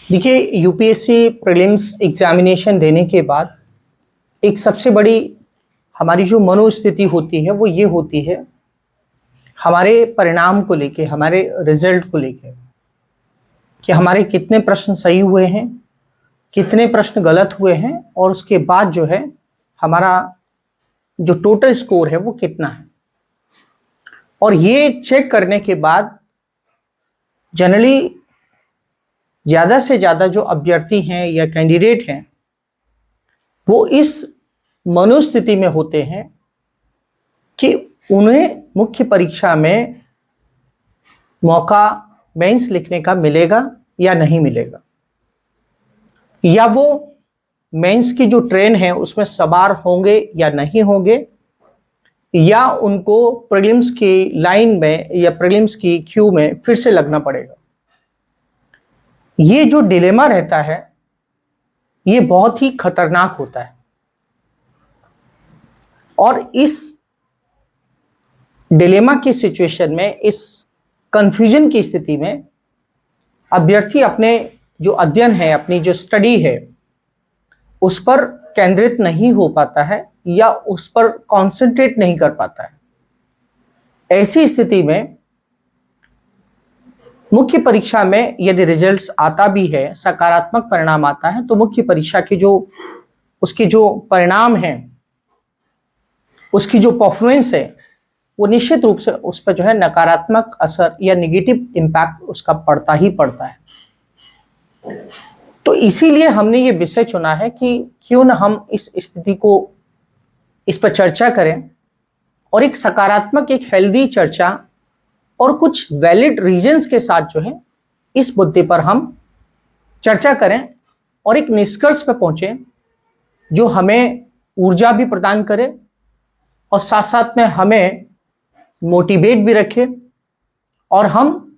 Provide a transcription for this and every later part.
देखिए, UPSC prelims examination देने के बाद एक सबसे बड़ी हमारी जो मनोस्थिति होती है वो ये होती है, हमारे परिणाम को लेके, हमारे रिजल्ट को लेके, कि हमारे कितने प्रश्न सही हुए हैं, कितने प्रश्न गलत हुए हैं, और उसके बाद जो है हमारा जो टोटल स्कोर है वो कितना है। और ये चेक करने के बाद जनरली ज़्यादा से ज़्यादा जो अभ्यर्थी हैं या कैंडिडेट हैं वो इस मनोस्थिति में होते हैं कि उन्हें मुख्य परीक्षा में मौका मेंस लिखने का मिलेगा या नहीं मिलेगा, या वो मेंस की जो ट्रेन है उसमें सवार होंगे या नहीं होंगे, या उनको प्रीलिम्स की लाइन में या प्रीलिम्स की क्यू में फिर से लगना पड़ेगा। ये जो डिलेमा रहता है ये बहुत ही खतरनाक होता है, और इस डिलेमा की सिचुएशन में, इस कंफ्यूजन की स्थिति में अभ्यर्थी अपने जो अध्ययन है, अपनी जो स्टडी है, उस पर केंद्रित नहीं हो पाता है या उस पर कंसंट्रेट नहीं कर पाता है। ऐसी स्थिति में मुख्य परीक्षा में यदि रिजल्ट्स आता भी है, सकारात्मक परिणाम आता है, तो मुख्य परीक्षा की जो उसके जो परिणाम हैं, उसकी जो परफॉर्मेंस है, वो निश्चित रूप से उस पर जो है नकारात्मक असर या नेगेटिव इम्पैक्ट उसका पड़ता ही पड़ता है। तो इसीलिए हमने ये विषय चुना है कि क्यों ना हम इस स्थिति को, इस पर चर्चा करें, और एक सकारात्मक, एक हेल्दी चर्चा और कुछ वैलिड रीजंस के साथ जो है इस मुद्दे पर हम चर्चा करें और एक निष्कर्ष पर पहुंचे जो हमें ऊर्जा भी प्रदान करे और साथ साथ में हमें मोटिवेट भी रखे, और हम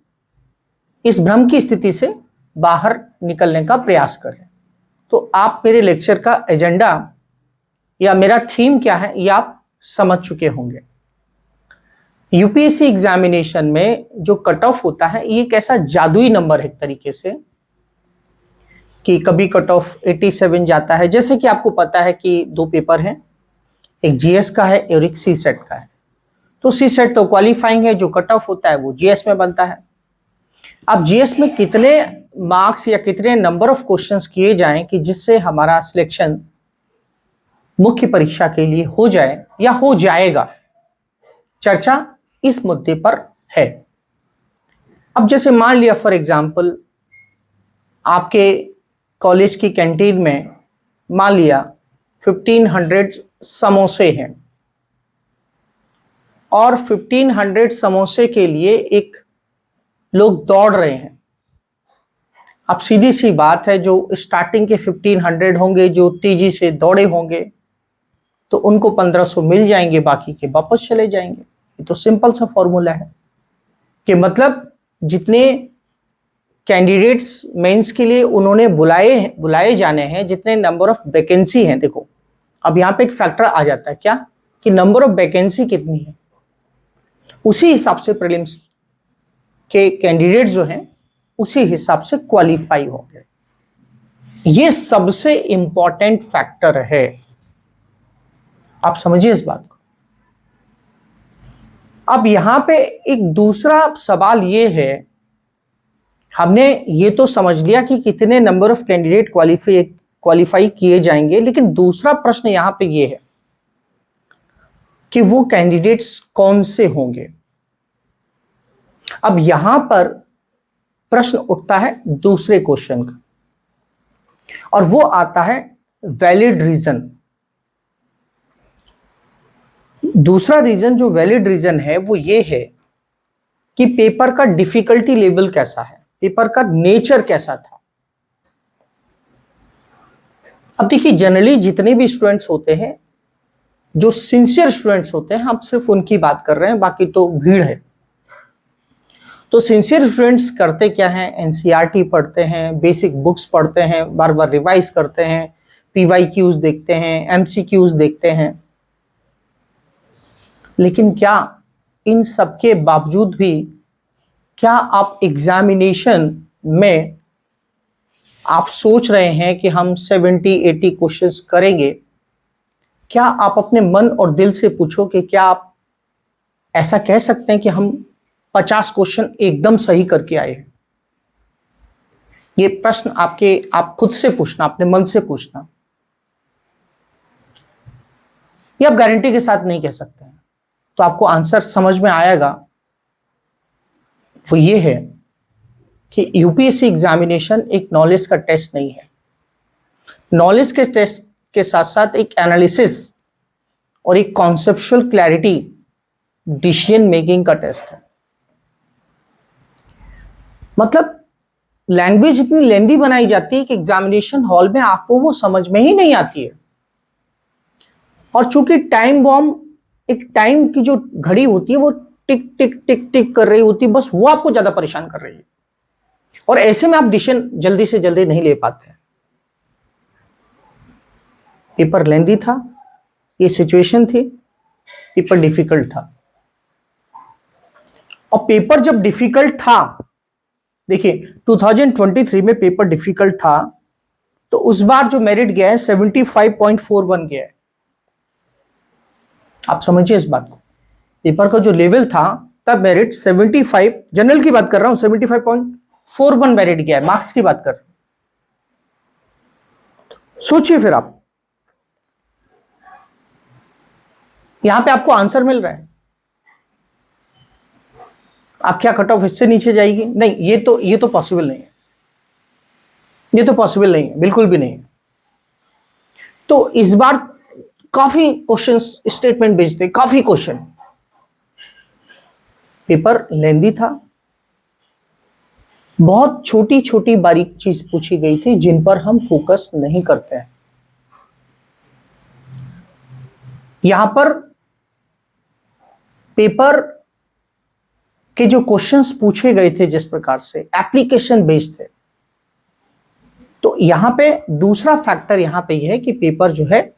इस भ्रम की स्थिति से बाहर निकलने का प्रयास करें। तो आप मेरे लेक्चर का एजेंडा या मेरा थीम क्या है ये आप समझ चुके होंगे। यूपीएससी एग्जामिनेशन में जो कट ऑफ होता है ये एक ऐसा जादुई नंबर है एक तरीके से, कि कभी कट ऑफ 87 जाता है। जैसे कि आपको पता है कि दो पेपर हैं, एक जीएस का है और एक सी सेट का है। तो सी सेट तो क्वालिफाइंग है, जो कट ऑफ होता है वो जीएस में बनता है। अब जीएस में कितने मार्क्स या कितने नंबर ऑफ क्वेश्चंस किए जाएं कि जिससे हमारा सिलेक्शन मुख्य परीक्षा के लिए हो जाए या हो जाएगा, चर्चा इस मुद्दे पर है। अब जैसे मान लिया फॉर एग्जांपल आपके कॉलेज की कैंटीन में मान लिया 1500 समोसे हैं, और 1500 समोसे के लिए एक लोग दौड़ रहे हैं। अब सीधी सी बात है, जो स्टार्टिंग के 1500 होंगे, जो तेजी से दौड़े होंगे, तो उनको 1500 मिल जाएंगे, बाकी के वापस चले जाएंगे। ये तो सिंपल सा फॉर्मूला है कि मतलब जितने कैंडिडेट्स मेंस के लिए उन्होंने बुलाए जाने हैं, जितने नंबर ऑफ वैकेंसी हैं, देखो अब यहाँ पे एक फैक्टर आ जाता है क्या, कि नंबर ऑफ वैकेंसी कितनी है, उसी हिसाब से प्रीलिम्स के कैंडिडेट्स जो हैं उसी हिसाब से क्वालिफाई होंगे। ये सबसे इंपॉर्टेंट फैक्टर है, आप समझिए इस बात को। अब यहां पे एक दूसरा सवाल ये है, हमने ये तो समझ लिया कि कितने नंबर ऑफ कैंडिडेट क्वालिफाई किए जाएंगे, लेकिन दूसरा प्रश्न यहां पे ये है कि वो कैंडिडेट्स कौन से होंगे। अब यहां पर प्रश्न उठता है दूसरे क्वेश्चन का, और वो आता है वैलिड रीजन। दूसरा रीजन, जो वैलिड रीजन है, वो ये है कि पेपर का डिफिकल्टी लेवल कैसा है, पेपर का नेचर कैसा था। अब देखिए, जनरली जितने भी स्टूडेंट्स होते हैं, जो सिंसियर स्टूडेंट्स होते हैं, हम सिर्फ उनकी बात कर रहे हैं, बाकी तो भीड़ है। तो सिंसियर स्टूडेंट्स करते क्या हैं, एनसीईआरटी पढ़ते हैं, बेसिक बुक्स पढ़ते हैं, बार बार रिवाइज करते हैं, पीवाईक्यूज देखते हैं, एमसीक्यूज देखते हैं। लेकिन क्या इन सबके बावजूद भी क्या आप एग्जामिनेशन में आप सोच रहे हैं कि हम 70-80 क्वेश्चंस करेंगे, क्या आप अपने मन और दिल से पूछो कि क्या आप ऐसा कह सकते हैं कि हम 50 क्वेश्चन एकदम सही करके आए हैं? ये प्रश्न आप खुद से पूछना, अपने मन से पूछना। ये आप गारंटी के साथ नहीं कह सकते हैं, तो आपको आंसर समझ में आएगा। वो ये है कि यूपीएससी एग्जामिनेशन एक नॉलेज का टेस्ट नहीं है। नॉलेज के टेस्ट के साथ साथ एक एनालिसिस और एक कॉन्सेप्चुअल क्लैरिटी, डिसीजन मेकिंग का टेस्ट है। मतलब लैंग्वेज इतनी लेंदी बनाई जाती है कि एग्जामिनेशन हॉल में आपको वो समझ में ही नहीं आती है। और चूंकि टाइम बॉम्ब, एक टाइम की जो घड़ी होती है वो टिक टिक टिक टिक कर रही होती है, बस वो आपको ज्यादा परेशान कर रही है। और ऐसे में आप डिसीजन जल्दी से जल्दी नहीं ले पाते। पेपर लेंदी था, ये सिचुएशन थी, पेपर डिफिकल्ट था। और पेपर जब डिफिकल्ट था, देखिए 2023 में पेपर डिफिकल्ट था, तो उस बार जो मेरिट गया है 75.41 गया है। आप समझिए इस बात को, पेपर का जो लेवल था तब मेरिट 75, जनरल की बात कर रहा हूं, 75.41 मेरिट गया है, मार्क्स की बात कर रहा हूं। सोचिए फिर आप, यहां पे आपको आंसर मिल रहा है, आप क्या कट ऑफ इससे नीचे जाएगी? नहीं, ये तो पॉसिबल नहीं है, ये तो पॉसिबल नहीं है, बिल्कुल भी नहीं है। तो इस बार काफी क्वेश्चंस स्टेटमेंट बेस्ड थे, काफी क्वेश्चन। पेपर लेंदी था, बहुत छोटी छोटी बारीक चीज पूछी गई थी जिन पर हम फोकस नहीं करते हैं। यहां पर पेपर के जो क्वेश्चंस पूछे गए थे जिस प्रकार से एप्लीकेशन बेस्ड थे, तो यहां पे दूसरा फैक्टर यहां पे यह है कि पेपर जो है,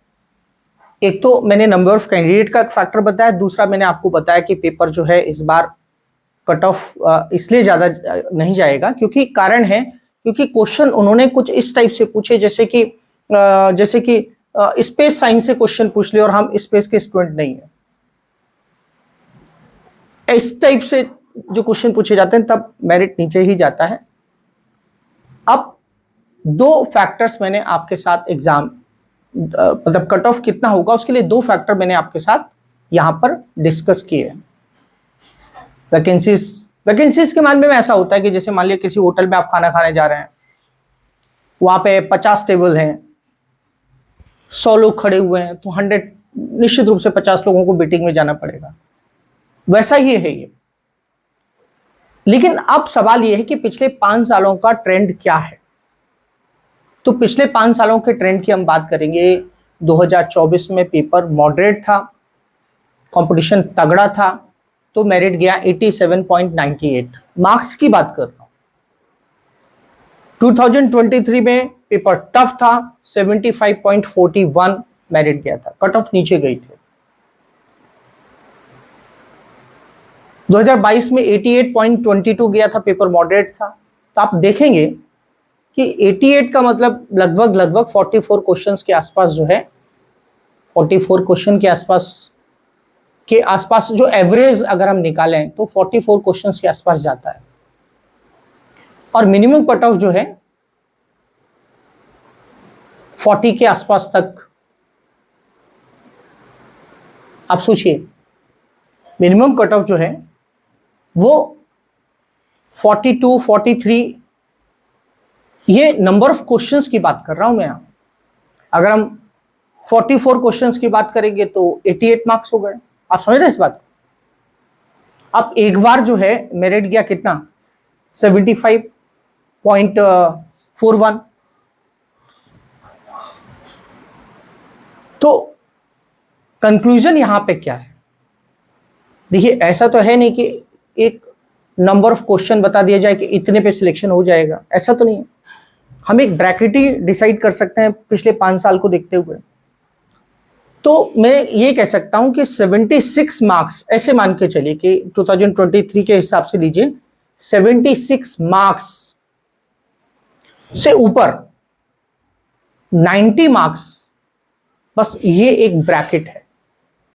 एक तो मैंने नंबर ऑफ कैंडिडेट का फैक्टर बताया, दूसरा मैंने आपको बताया कि पेपर जो है इस बार कट ऑफ इसलिए ज्यादा नहीं जाएगा क्योंकि कारण है, क्योंकि क्वेश्चन उन्होंने कुछ इस टाइप से पूछे जैसे कि स्पेस साइंस से क्वेश्चन पूछ लिया और हम स्पेस के स्टूडेंट नहीं है, इस टाइप से जो क्वेश्चन पूछे जाते हैं तब मेरिट नीचे ही जाता है। अब दो फैक्टर्स मैंने आपके साथ एग्जाम मतलब कट ऑफ कितना होगा उसके लिए दो फैक्टर मैंने आपके साथ यहां पर डिस्कस किए। वैकेंसीज के मामले में ऐसा होता है कि जैसे मान लिया किसी होटल में आप खाना खाने जा रहे हैं, वहां पे 50 टेबल हैं, 100 लोग खड़े हुए हैं, तो 100 निश्चित रूप से 50 लोगों को वेटिंग में जाना पड़ेगा, वैसा ही है ये। लेकिन अब सवाल यह है कि पिछले 5 सालों का ट्रेंड क्या है। तो पिछले 5 सालों के ट्रेंड की हम बात करेंगे। 2024 में पेपर मॉडरेट था, कंपटीशन तगड़ा था, तो मेरिट गया 87.98, मार्क्स की बात कर रहा हूं। 2023 में पेपर टफ था, 75.41 मेरिट गया था, कट ऑफ नीचे गई थी। 2022 में 88.22 गया था, पेपर मॉडरेट था। तो आप देखेंगे कि 88 का मतलब लगभग 44 क्वेश्चंस के आसपास जो है, 44 क्वेश्चन के आसपास जो एवरेज अगर हम निकालें तो 44 क्वेश्चंस के आसपास जाता है। और मिनिमम कट ऑफ जो है 40 के आसपास तक। आप सोचिए, मिनिमम कट ऑफ जो है वो 42, 43, ये नंबर ऑफ क्वेश्चंस की बात कर रहा हूं मैं यहां। अगर हम 44 क्वेश्चंस की बात करेंगे तो 88 मार्क्स हो गए। आप समझ रहे हैं इस बात? अब एक बार जो है मेरिट गया कितना, 75.41। तो कंक्लूजन यहां पे क्या है? देखिए, ऐसा तो है नहीं कि एक नंबर ऑफ क्वेश्चन बता दिया जाए कि इतने पे सिलेक्शन हो जाएगा, ऐसा तो नहीं है। हम एक ब्रैकेट ही डिसाइड कर सकते हैं पिछले 5 साल को देखते हुए। तो मैं ये कह सकता हूं कि 76 मार्क्स, ऐसे मान के चलिए कि 2023 के हिसाब से लीजिए, 76 मार्क्स से ऊपर 90 मार्क्स, बस ये एक ब्रैकेट है।